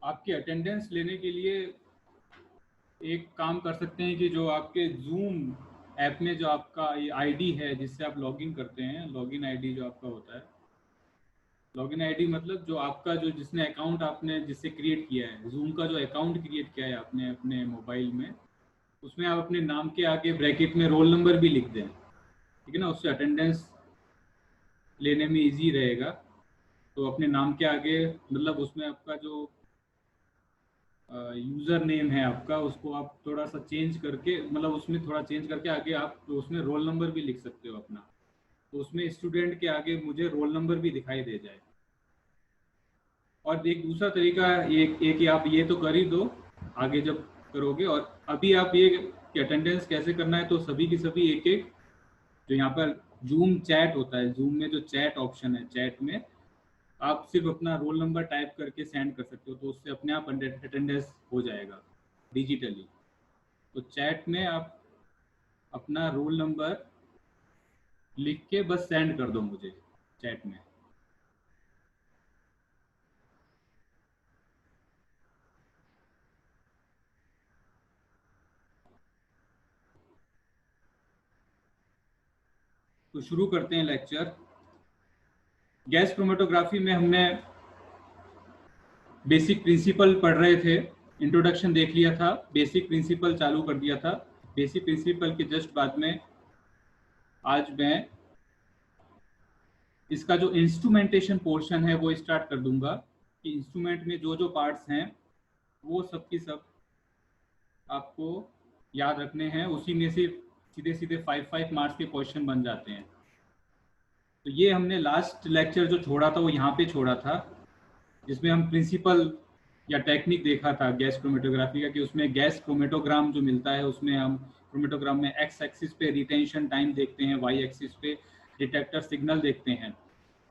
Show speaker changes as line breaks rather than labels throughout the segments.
आपकी अटेंडेंस लेने के लिए एक काम कर सकते हैं कि जो आपके जूम ऐप में जो आपका ये आईडी है जिससे आप लॉगिन करते हैं, लॉगिन आईडी जो आपका होता है, लॉगिन आईडी मतलब जो आपका जो जिसने अकाउंट आपने जिससे क्रिएट किया है, जूम का जो अकाउंट क्रिएट किया है आपने अपने मोबाइल में, उसमें आप अपने नाम के आगे ब्रैकेट में रोल नंबर भी लिख दें, ठीक है ना। उससे अटेंडेंस लेने में इजी रहेगा। तो अपने नाम के आगे मतलब उसमें आपका जो यूज़र नेम है आपका, उसको आप थोड़ा सा चेंज करके, मतलब उसमें थोड़ा चेंज करके आगे आप तो उसमें रोल नंबर भी लिख सकते हो अपना। तो उसमें स्टूडेंट के आगे मुझे रोल नंबर भी दिखाई दे जाए। और एक दूसरा तरीका एक आप ये तो कर ही दो आगे जब करोगे। और अभी आप ये कि अटेंडेंस कैसे करना है, तो सभी की सभी एक एक जो यहाँ पर जूम चैट होता है, जूम में जो चैट ऑप्शन है, चैट में आप सिर्फ अपना रोल नंबर टाइप करके सेंड कर सकते हो, तो उससे अपने आप अटेंडेंस हो जाएगा डिजिटली। तो चैट में आप अपना रोल नंबर लिख के बस सेंड कर दो मुझे चैट में। तो शुरू करते हैं लेक्चर। गैस क्रोमेटोग्राफी में हमने बेसिक प्रिंसिपल पढ़ रहे थे, इंट्रोडक्शन देख लिया था, बेसिक प्रिंसिपल चालू कर दिया था। बेसिक प्रिंसिपल के जस्ट बाद में आज मैं इसका जो इंस्ट्रूमेंटेशन पोर्शन है वो स्टार्ट कर दूंगा कि इंस्ट्रूमेंट में जो जो पार्ट्स हैं वो सब की सब आपको याद रखने हैं। उसी में से सीधे सीधे 5 मार्क्स के क्वेश्चन बन जाते हैं। तो ये हमने लास्ट लेक्चर जो छोड़ा था वो यहाँ पे छोड़ा था, जिसमें हम प्रिंसिपल या टेक्निक देखा था गैस क्रोमेटोग्राफी का, कि उसमें गैस क्रोमेटोग्राम जो मिलता है उसमें हम क्रोमेटोग्राम में एक्स एक्सिस पे रिटेंशन टाइम देखते हैं, वाई एक्सिस पे डिटेक्टर सिग्नल देखते हैं।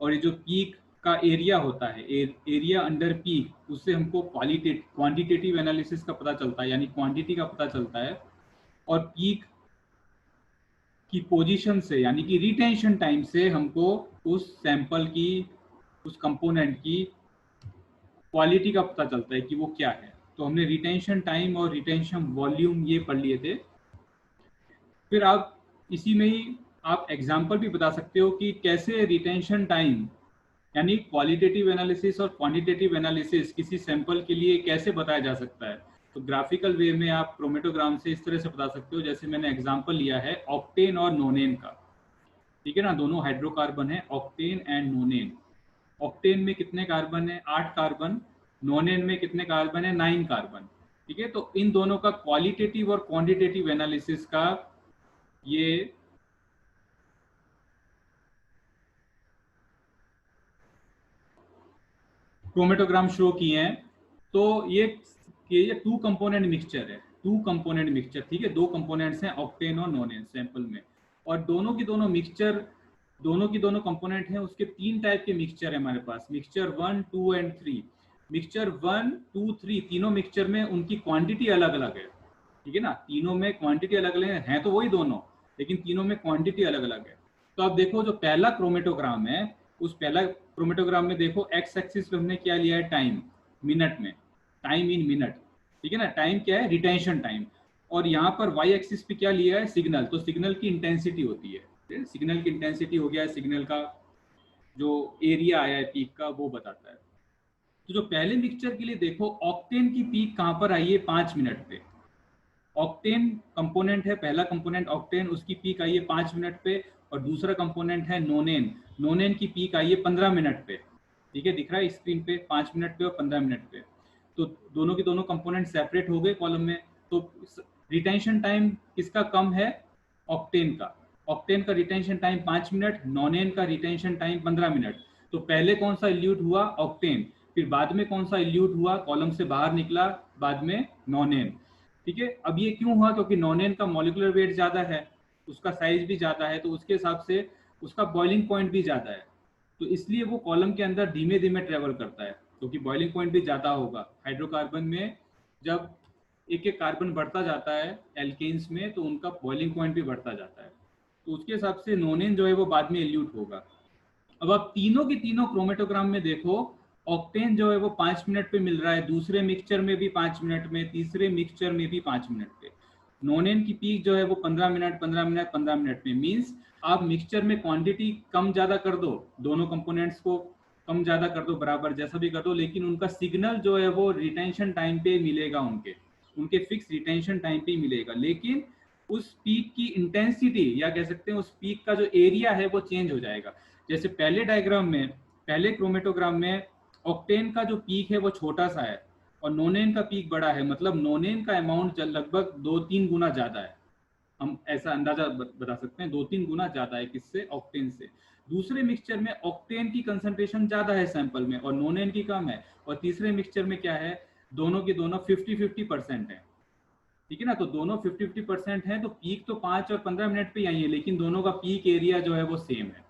और ये जो पीक का एरिया होता है, एरिया अंडर पीक, उससे हमको क्वांटिटेटिव एनालिसिस का पता चलता है, यानी क्वांटिटी का पता चलता है। और पीक की पोजीशन से यानी कि रिटेंशन टाइम से हमको उस सैंपल की, उस कंपोनेंट की क्वालिटी का पता चलता है कि वो क्या है। तो हमने रिटेंशन टाइम और रिटेंशन वॉल्यूम ये पढ़ लिए थे। फिर आप इसी में ही आप एग्जाम्पल भी बता सकते हो कि कैसे रिटेंशन टाइम यानी क्वालिटेटिव एनालिसिस और क्वांटिटेटिव एनालिसिस किसी सैंपल के लिए कैसे बताया जा सकता है। तो ग्राफिकल वे में आप क्रोमेटोग्राम से इस तरह से बता सकते हो, जैसे मैंने एग्जाम्पल लिया है ऑक्टेन और नोनेन का, ठीक है ना। दोनों हाइड्रोकार्बन है, ऑक्टेन एंड नोनेन। ऑक्टेन में कितने कार्बन है? 8 कार्बन। नोनेन में कितने कार्बन है? 9 कार्बन। ठीक है, तो इन दोनों का क्वालिटेटिव और क्वांटिटेटिव एनालिसिस का ये क्रोमेटोग्राम शो किए हैं। तो ये 2 कंपोनेंट मिक्सचर है, 2 कंपोनेंट मिक्सचर, ठीक है। 2 कंपोनेंट्स हैं ऑक्टेन और नोनेन सैंपल में। और दोनों की दोनों मिक्सचर, दोनों की दोनों कंपोनेंट हैं, उसके 3 टाइप के मिक्सचर है हमारे पास, मिक्सचर 1, 2 एंड 3। मिक्सचर 1, 2, 3 तीनों मिक्सचर में उनकी क्वांटिटी अलग अलग है, ठीक है ना। तीनों में क्वांटिटी अलग अलग है तो वही दोनों, लेकिन तीनों में क्वांटिटी अलग अलग है। तो आप देखो जो पहला क्रोमेटोग्राम है, उस पहला क्रोमेटोग्राम में देखो एक्स एक्सिस पे हमने क्या लिया है? टाइम, मिनट में, टाइम इन मिनट, ठीक है ना। टाइम क्या है? Retention time. और यहाँ पर वाई एक्सिस पे क्या लिया है? सिग्नल। तो सिग्नल की इंटेंसिटी होती है, सिग्नल की इंटेंसिटी हो गया है, सिग्नल का जो एरिया आया है पीक का वो बताता है। तो जो पहले मिक्सचर के लिए देखो ऑक्टेन की पीक कहाँ पर आई है? 5 मिनट पे। ऑक्टेन कंपोनेंट है, पहला कंपोनेंट ऑक्टेन, उसकी पीक आई है 5 मिनट पे। और दूसरा कंपोनेंट है नोनेन, नोनेन की पीक आई है 15 मिनट पे। ठीक है, दिख रहा है स्क्रीन पे 5 मिनट पे और 15 मिनट पे। तो दोनों के दोनों कंपोनेंट सेपरेट हो गए कॉलम में। तो रिटेंशन टाइम किसका कम है? ऑक्टेन का। ऑक्टेन का रिटेंशन टाइम 5 मिनट, नॉनेन का रिटेंशन टाइम 15 मिनट। तो पहले कौन सा इल्यूट हुआ? ऑक्टेन। फिर बाद में कौन सा इल्यूट हुआ? कॉलम से बाहर निकला बाद में नॉनेन। ठीक है, अब ये क्यों हुआ? क्योंकि नॉनेन का मॉलिक्यूलर वेट ज्यादा है, उसका साइज भी ज्यादा है, तो उसके हिसाब से उसका बॉइलिंग पॉइंट भी ज्यादा है। तो इसलिए वो कॉलम के अंदर धीमे धीमे ट्रेवल करता है, क्योंकि बॉइलिंग पॉइंट भी ज्यादा होगा। हाइड्रोकार्बन में जब एक एक कार्बन बढ़ता जाता है एल्केन्स में, तो उनका बॉइलिंग पॉइंट भी बढ़ता जाता है। तो उसके हिसाब से नोनेन जो है वो बाद में इल्यूट होगा। अब आप तीनों की तीनों क्रोमेटोग्राम में देखो ऑक्टेन जो है वो 5 मिनट पे मिल रहा है, दूसरे मिक्सचर में भी 5 मिनट में, तीसरे मिक्सचर में भी 5 मिनट पे। नोनेन की पीक जो है वो 15 मिनट 15 मिनट 15 मिनट में। मींस आप मिक्सचर में क्वांटिटी कम ज्यादा कर दो, दोनों कंपोनेंट्स को कम ज्यादा कर दो, बराबर जैसा भी कर दो, लेकिन उनका सिग्नल जो है वो रिटेंशन टाइम पे मिलेगा, उनके उनके फिक्स रिटेंशन टाइम पे मिलेगा। लेकिन उस पीक की इंटेंसिटी या कह सकते हैं उस पीक का जो एरिया है वो चेंज हो जाएगा। जैसे पहले डायग्राम में, पहले क्रोमेटोग्राम में ऑक्टेन का जो पीक है वो छोटा सा है और नोनेन का पीक बड़ा है, मतलब नोनेन का अमाउंट लगभग 2-3 गुना ज्यादा है। हम ऐसा अंदाजा बता सकते हैं 2-3 गुना ज्यादा है किससे, ऑक्टेन से। दूसरे मिक्सचर में ऑक्टेन की कंसंट्रेशन ज्यादा है सैंपल में और नोनेन की कम है, और तीसरे मिक्सचर में क्या है, दोनों के दोनों 50-50% है, ठीक है ना। तो दोनों 50-50% है, तो पीक तो 5 और 15 मिनट पे आई है, लेकिन दोनों का पीक एरिया जो है वो सेम है।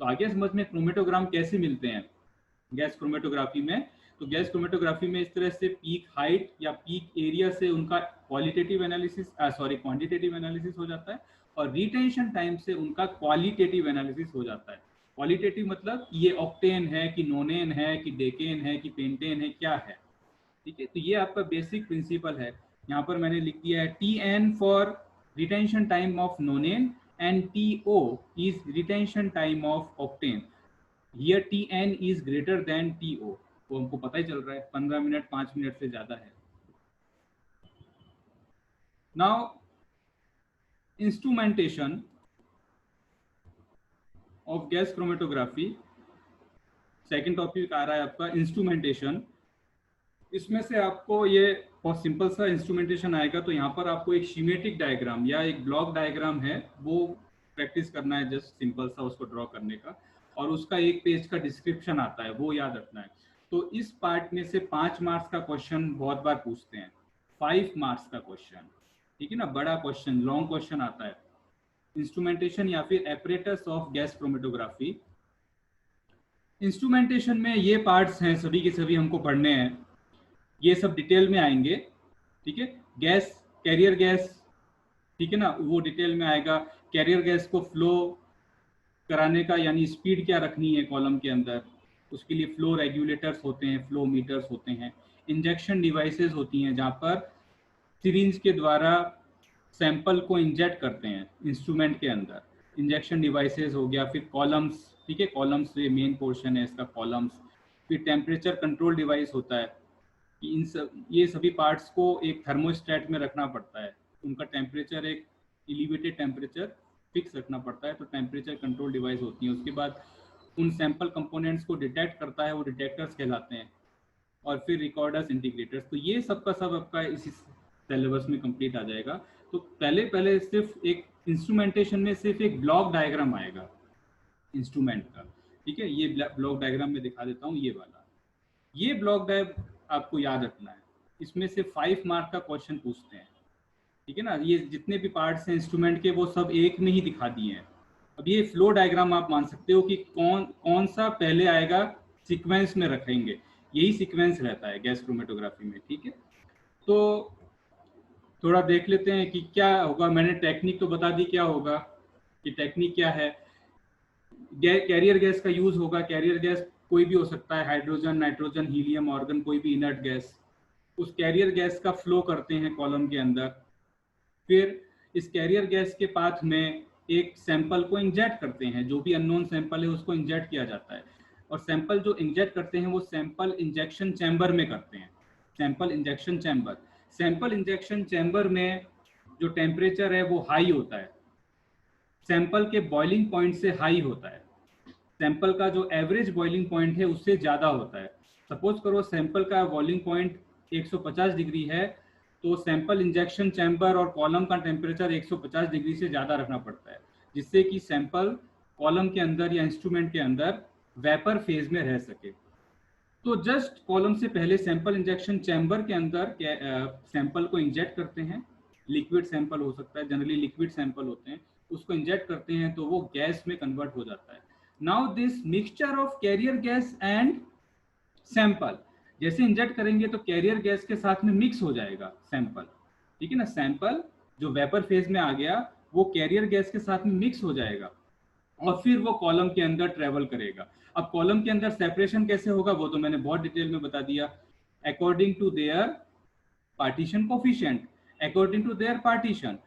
तो आगे समझ में क्रोमेटोग्राम कैसे मिलते हैं गैस क्रोमेटोग्राफी में। तो गैस क्रोमेटोग्राफी में इस तरह से पीक हाइट या पीक एरिया से उनका क्वालिटेटिव एनालिसिस क्वांटिटेटिव एनालिसिस हो जाता है, और रिटेंशन टाइम से उनका क्वालिटेटिव एनालिसिस हो जाता है। क्वालिटेटिव मतलब ये ऑक्टेन है कि नोनेन है कि डेकेन है कि पेंटेन है, क्या है, ठीक है। तो ये आपका बेसिक प्रिंसिपल है। यहाँ पर मैंने लिख दिया है Tn for retention time of नोनेन and To is retention time of octane. Here Tn is greater than To, तो हमको पता ही चल रहा है 15 मिनट 5 मिनट से ज्यादा है। Now instrumentation of gas chromatography, second topic आ रहा है आपका इंस्ट्रूमेंटेशन। इसमें से आपको ये बहुत सिंपल सा इंस्ट्रूमेंटेशन आएगा। तो यहाँ पर आपको एक शीमेटिक डायग्राम या एक ब्लॉक डायग्राम है वो प्रैक्टिस करना है, जस्ट सिंपल सा उसको ड्रॉ करने का, और उसका एक पेज का डिस्क्रिप्शन आता है वो याद रखना है। तो इस पार्ट में से 5 मार्क्स का क्वेश्चन बहुत बार पूछते हैं, 5 मार्क्स का क्वेश्चन, ठीक है ना, बड़ा क्वेश्चन, लॉन्ग क्वेश्चन आता है। इंस्ट्रूमेंटेशन या फिर apparatus of gas chromatography. Instrumentation में ये पार्ट्स हैं सभी के सभी हमको पढ़ने हैं, ये सब डिटेल में आएंगे, ठीक है। गैस, कैरियर गैस, ठीक है ना, वो डिटेल में आएगा। कैरियर गैस को फ्लो कराने का यानी स्पीड क्या रखनी है कॉलम के अंदर, उसके लिए फ्लो रेगुलेटर्स होते हैं, फ्लो मीटर्स होते हैं। इंजेक्शन डिवाइसेस होती हैं जहाँ पर सिरिंज के द्वारा सैंपल को इंजेक्ट करते हैं इंस्ट्रूमेंट के अंदर, इंजेक्शन डिवाइसेस हो गया। फिर कॉलम्स, ठीक है, कॉलम्स ये मेन पोर्शन है इसका, कॉलम्स। फिर टेम्परेचर कंट्रोल डिवाइस होता है, इन सब ये सभी पार्ट्स को एक थर्मोस्टेट में रखना पड़ता है, उनका टेम्परेचर एक एलिवेटेड टेम्परेचर फिक्स रखना पड़ता है, तो टेम्परेचर कंट्रोल डिवाइस होती है। उसके बाद उन सैंपल कंपोनेंट्स को डिटेक्ट करता है, वो डिटेक्टर्स कहलाते हैं। और फिर रिकॉर्डर्स, इंटीग्रेटर्स। तो ये सब का सब आपका इसी सिलेबस में कंप्लीट आ जाएगा। तो पहले सिर्फ एक इंस्ट्रूमेंटेशन में सिर्फ एक ब्लॉक डायग्राम आएगा इंस्ट्रूमेंट का, ठीक है। ये ब्लॉक डायग्राम में दिखा देता हूँ, ये वाला, ये ब्लॉक डायग्राम आपको याद रखना है। इसमें से 5 मार्क का क्वेश्चन पूछते हैं, ठीक है ना। ये जितने भी पार्ट्स हैं इंस्ट्रूमेंट के वो सब एक में ही दिखा दिए हैं। अब ये फ्लो डायग्राम आप मान सकते हो कि कौन सा पहले आएगा, सीक्वेंस में रखेंगे, यही सीक्वेंस रहता है गैस क्रोमेटोग्राफी में, ठीक है। तो थोड़ा देख लेते हैं कि क्या होगा। मैंने टेक्निक तो बता दी क्या होगा, कि टेक्निक क्या है। कैरियर गैस का यूज होगा। कैरियर गैस कोई भी हो सकता है, हाइड्रोजन, नाइट्रोजन, हीलियम, ऑर्गन, कोई भी इनर्ट गैस। उस कैरियर गैस का फ्लो करते हैं कॉलम के अंदर। फिर इस कैरियर गैस के पाथ में एक सैंपल को इंजेक्ट करते हैं, जो भी अननोन सैंपल है उसको इंजेक्ट किया जाता है। और सैंपल जो इंजेक्ट करते हैं वो सैंपल इंजेक्शन चैम्बर में करते हैं, sample injection chamber. Sample injection chamber में जो टेम्परेचर है वो हाई होता है, सैंपल के बॉइलिंग पॉइंट से हाई होता है। सैंपल का जो एवरेज बॉइलिंग पॉइंट है उससे ज़्यादा होता है। सपोज करो सैंपल का बॉइलिंग पॉइंट 150 डिग्री है, तो सैंपल इंजेक्शन चैम्बर और कॉलम का टेम्परेचर 150 डिग्री से ज़्यादा रखना पड़ता है, जिससे कि सैंपल कॉलम के अंदर या इंस्ट्रूमेंट के अंदर वेपर फेज में रह सके। तो जस्ट कॉलम से पहले सैंपल इंजेक्शन चैम्बर के अंदर सैंपल को इंजेक्ट करते हैं। लिक्विड सैंपल हो सकता है, जनरली लिक्विड सैंपल होते हैं, उसको इंजेक्ट करते हैं तो वो गैस में कन्वर्ट हो जाता है। Now this mixture of carrier gas and sample, जैसे इंजेक्ट करेंगे तो कैरियर गैस के साथ में मिक्स हो जाएगा सैंपल, ठीक है ना। सैंपल जो वेपर फेज में आ गया वो कैरियर गैस के साथ में मिक्स हो जाएगा, और फिर वो कॉलम के अंदर ट्रेवल करेगा। अब कॉलम के अंदर सेपरेशन कैसे होगा वो तो मैंने बहुत डिटेल में बता दिया। According to their partition coefficient, according to their partition,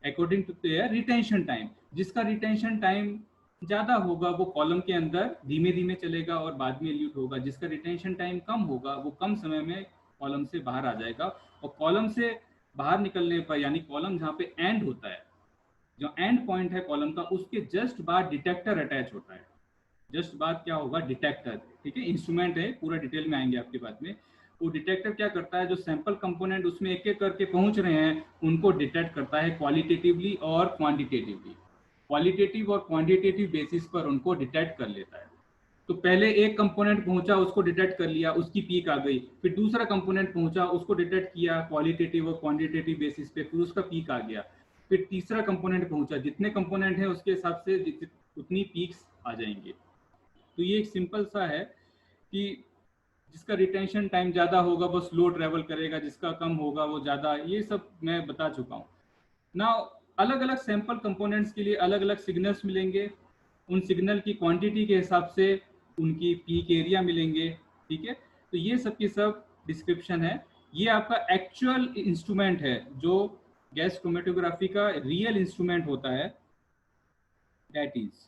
according to their retention time. जिसका रिटेंशन टाइम ज्यादा होगा वो कॉलम के अंदर धीमे धीमे चलेगा और बाद में एल्यूट होगा। जिसका रिटेंशन टाइम कम होगा वो कम समय में कॉलम से बाहर आ जाएगा। और कॉलम से बाहर निकलने पर, यानी कॉलम जहाँ पे एंड होता है, जो एंड पॉइंट है कॉलम का, उसके जस्ट बाद डिटेक्टर अटैच होता है। जस्ट बाद क्या होगा, डिटेक्टर, ठीक है, इंस्ट्रूमेंट है, पूरा डिटेल में आएंगे आपके बाद में। वो डिटेक्टर क्या करता है, जो सैंपल कंपोनेंट उसमें एक एक करके पहुंच रहे हैं उनको डिटेक्ट करता है क्वालिटेटिवली और क्वांटिटेटिवली। क्वालिटेटिव और क्वांटिटेटिव बेसिस पर उनको डिटेक्ट कर लेता है। तो पहले एक कंपोनेंट पहुंचा, उसको डिटेक्ट कर लिया, उसकी पीक आ गई। फिर दूसरा कंपोनेंट पहुंचा, उसको डिटेक्ट किया क्वालिटेटिव और क्वांटिटेटिव बेसिस पे, फिर उसका पीक आ गया। फिर तीसरा कंपोनेंट पहुंचा, जितने कंपोनेंट हैं उसके हिसाब से उतनी पीक्स आ जाएंगे। तो ये एक सिंपल सा है कि जिसका रिटेंशन टाइम ज़्यादा होगा वो स्लो ट्रेवल करेगा, जिसका कम होगा वो ज़्यादा, ये सब मैं बता चुका हूँ ना। अलग अलग सैंपल कंपोनेंट्स के लिए अलग अलग सिग्नल्स मिलेंगे, उन सिग्नल की क्वांटिटी के हिसाब से उनकी पीक एरिया मिलेंगे, ठीक है। तो ये सब की सब डिस्क्रिप्शन है। ये आपका एक्चुअल इंस्ट्रूमेंट है, जो गैस क्रोमेटोग्राफी का रियल इंस्ट्रूमेंट होता है, दैट इज।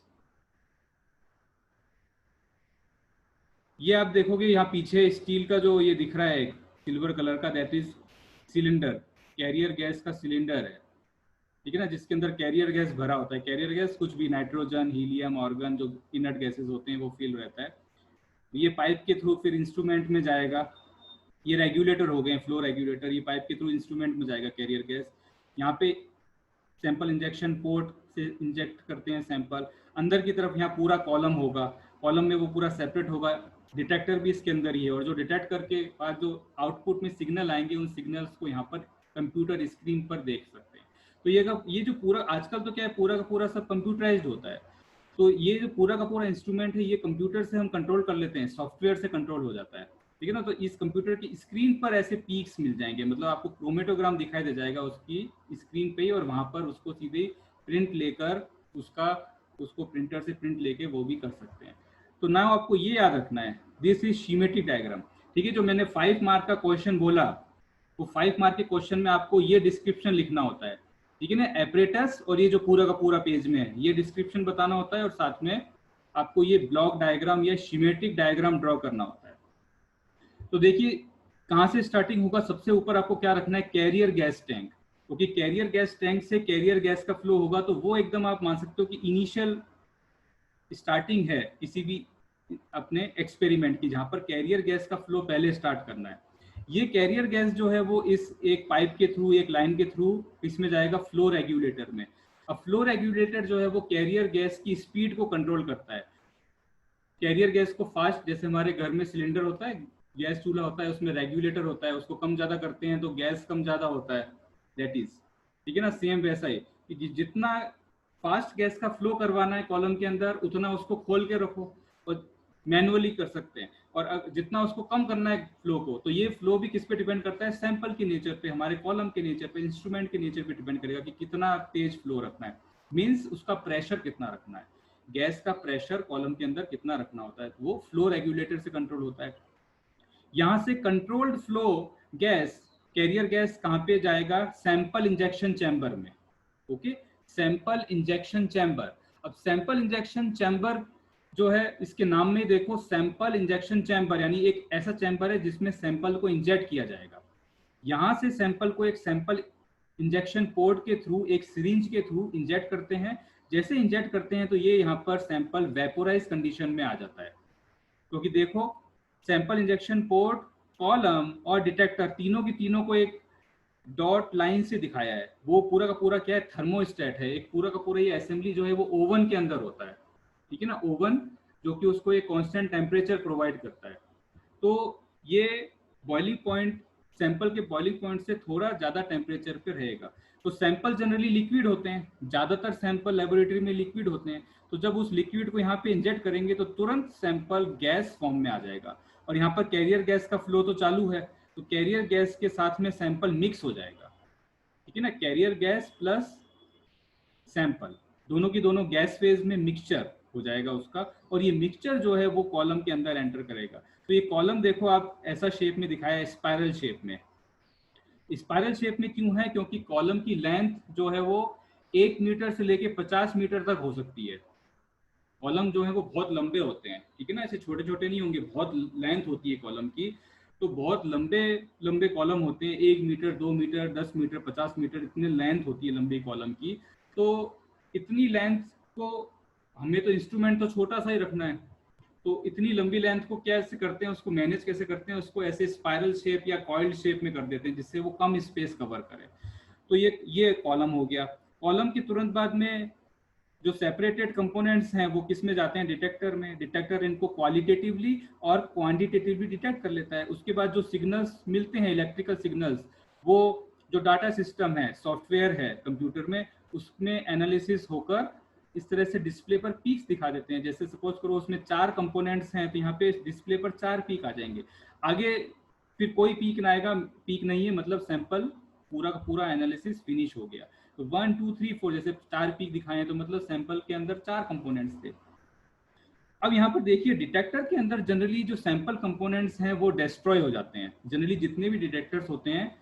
ये आप देखोगे यहाँ पीछे स्टील का जो ये दिख रहा है सिल्वर कलर का, that is cylinder, carrier gas का सिलेंडर है, ठीक है ना, जिसके अंदर कैरियर गैस भरा होता है। कैरियर गैस कुछ भी, नाइट्रोजन, हीलियम, ऑर्गन, जो इनर्ट गैसेस होते हैं वो फिल रहता है। ये पाइप के थ्रू फिर इंस्ट्रूमेंट में जाएगा। ये रेगुलेटर हो गए, फ्लो रेगुलेटर, ये पाइप के थ्रू इंस्ट्रूमेंट में जाएगा कैरियर गैस। यहाँ पे सैंपल इंजेक्शन पोर्ट से इंजेक्ट करते हैं सैंपल। अंदर की तरफ यहाँ पूरा कॉलम होगा, कॉलम में वो पूरा सेपरेट होगा। डिटेक्टर भी इसके अंदर ही है, और जो डिटेक्ट करके बाद जो आउटपुट में सिग्नल आएंगे उन सिग्नल्स को यहाँ पर कंप्यूटर स्क्रीन पर देख सकते हैं। तो ये जो पूरा आजकल तो क्या है, पूरा का पूरा सब कंप्यूटराइज्ड होता है। तो ये जो पूरा का पूरा इंस्ट्रूमेंट है ये कंप्यूटर से हम कंट्रोल कर लेते हैं, सॉफ्टवेयर से कंट्रोल हो जाता है, ठीक है ना। तो इस कंप्यूटर की स्क्रीन पर ऐसे पीक्स मिल जाएंगे, मतलब आपको क्रोमेटोग्राम दिखाई दे जाएगा उसकी स्क्रीन पे ही, और वहां पर उसको सीधे प्रिंट लेकर उसको प्रिंटर से प्रिंट लेके वो भी कर सकते हैं। तो ना आपको ये याद रखना है, दिस इज शिमेट्रिक डायग्राम, ठीक है। जो मैंने 5 मार्क का क्वेश्चन बोला, वो 5 मार्क के क्वेश्चन में आपको ये डिस्क्रिप्शन लिखना होता है, ठीक है ना। एपरेटस और ये जो पूरा का पूरा पेज में है ये डिस्क्रिप्शन बताना होता है, और साथ में आपको ये ब्लॉक डायग्राम या शिमेट्रिक डायग्राम ड्रॉ करना होता है। तो देखिए कहाँ से स्टार्टिंग होगा, सबसे ऊपर आपको क्या रखना है, कैरियर गैस टैंक, क्योंकि कैरियर गैस टैंक से कैरियर गैस का फ्लो होगा, तो वो एकदम आप मान सकते हो कि इनिशियल स्टार्टिंग है किसी भी अपने एक्सपेरिमेंट की, जहां पर कैरियर गैस का फ्लो पहले स्टार्ट करना है। ये कैरियर गैस जो है वो इस एक पाइप के थ्रू, एक लाइन के थ्रू इसमें जाएगा फ्लो रेगुलेटर में। अब फ्लो रेगुलेटर जो है वो कैरियर गैस की स्पीड को कंट्रोल करता है। कैरियर गैस को फास्ट, जैसे हमारे घर में सिलेंडर होता है, गैस चूल्हा होता है, उसमें रेगुलेटर होता है, उसको कम ज्यादा करते हैं तो गैस कम ज्यादा होता है, दैट इज, ठीक है ना। सेम वैसा ही कि जितना फास्ट गैस का फ्लो करवाना है कॉलम के अंदर उतना उसको खोल के रखो, और मैनुअली कर सकते हैं। और जितना उसको कम करना है फ्लो को, तो ये फ्लो भी किस पे डिपेंड करता है, सैंपल के नेचर पे, हमारे कॉलम के नेचर पे, इंस्ट्रूमेंट के नेचर पे डिपेंड करेगा कि कितना तेज फ्लो रखना है, मीन्स उसका प्रेशर कितना रखना है, गैस का प्रेशर कॉलम के अंदर कितना रखना होता है, तो वो फ्लो रेगुलेटर से कंट्रोल होता है। यहां से controlled flow gas, carrier gas कहां पे जाएगा, सैंपल इंजेक्शन चैम्बर में, ओके, सैंपल इंजेक्शन चैम्बर। अब सैंपल इंजेक्शन चैम्बर जो है, इसके नाम में देखो, सैंपल इंजेक्शन चैम्बर, यानी एक ऐसा चैम्बर है जिसमें सैंपल को इंजेक्ट किया जाएगा। यहां से सैंपल को एक सैंपल इंजेक्शन पोर्ट के थ्रू, एक सिरिंज के थ्रू इंजेक्ट करते हैं। जैसे इंजेक्ट करते हैं तो ये यहाँ पर सैंपल वेपोराइज कंडीशन में आ जाता है, क्योंकि देखो सैंपल इंजेक्शन पोर्ट, कॉलम और डिटेक्टर, तीनों की तीनों को एक डॉट लाइन से दिखाया है। वो पूरा का पूरा क्या है, थर्मोस्टेट है, एक पूरा का पूरा ये असेंबली जो है वो ओवन के अंदर होता है, ठीक है ना, ओवन, जो कि उसको एक कांस्टेंट टेम्परेचर प्रोवाइड करता है। तो ये बॉइलिंग पॉइंट, सैंपल के बॉइलिंग पॉइंट से थोड़ा ज़्यादा टेम्परेचर पे रहेगा। तो सैंपल जनरली लिक्विड होते हैं, ज़्यादातर सैंपल लेबोरेटरी में लिक्विड होते हैं। तो जब उस लिक्विड को यहाँ पे इंजेक्ट करेंगे तो तुरंत सैंपल गैस फॉर्म में आ जाएगा, और यहाँ पर कैरियर गैस का फ्लो तो चालू है, तो कैरियर गैस के साथ में सैंपल मिक्स हो जाएगा, ठीक है ना। कैरियर गैस प्लस सैंपल दोनों की दोनों गैस फेज में मिक्सचर हो जाएगा उसका, और ये मिक्सचर जो है वो कॉलम के अंदर एंटर करेगा। तो ये कॉलम देखो आप ऐसा शेप में दिखाया है, स्पाइरल शेप में। स्पाइरल शेप में क्यों है? क्योंकि कॉलम की लेंथ जो है वो 1 मीटर से लेके 50 मीटर तक हो सकती है। कॉलम जो है वो बहुत लंबे होते हैं, ठीक है ना, ऐसे छोटे छोटे नहीं होंगे, बहुत लेंथ होती है कॉलम की। तो बहुत लंबे लंबे कॉलम होते हैं, 1 मीटर, 2 मीटर, 10 मीटर, 50 मीटर, इतने लेंथ होती है लंबी कॉलम की। तो इतनी लेंथ को हमें तो इंस्ट्रूमेंट तो छोटा सा ही रखना है, तो इतनी लंबी लेंथ को कैसे करते हैं, उसको मैनेज कैसे करते हैं, उसको ऐसे स्पाइरल शेप या कॉइल्ड शेप में कर देते हैं जिससे वो कम स्पेस कवर करे। तो ये कॉलम हो गया। कॉलम के तुरंत बाद में जो सेपरेटेड कंपोनेंट्स हैं वो किस में जाते हैं? डिटेक्टर में। डिटेक्टर इनको क्वालिटेटिवली और क्वांटिटेटिवली डिटेक्ट कर लेता है। उसके बाद जो सिग्नल्स मिलते हैं, इलेक्ट्रिकल सिग्नल्स, वो जो डाटा सिस्टम है, सॉफ्टवेयर है कंप्यूटर में, उसमें एनालिसिस होकर इस तरह से डिस्प्ले पर पीक्स दिखा देते हैं। जैसे सपोज करो उसमें 4 कंपोनेंट्स हैं, तो यहाँ पे डिस्प्ले पर 4 पीक आ जाएंगे। आगे फिर कोई पीक ना आएगा, पीक नहीं है मतलब सैंपल पूरा का पूरा एनालिसिस फिनिश हो गया। तो 1 2 3 4 जैसे 4 पीक दिखाए हैं, तो मतलब सैंपल के अंदर 4 कंपोनेंट्स थे। अब यहाँ पर देखिए डिटेक्टर के अंदर जनरली जो सैंपल कंपोनेंट्स हैं वो डिस्ट्रॉय हो जाते हैं। जनरली जितने भी डिटेक्टर्स होते हैं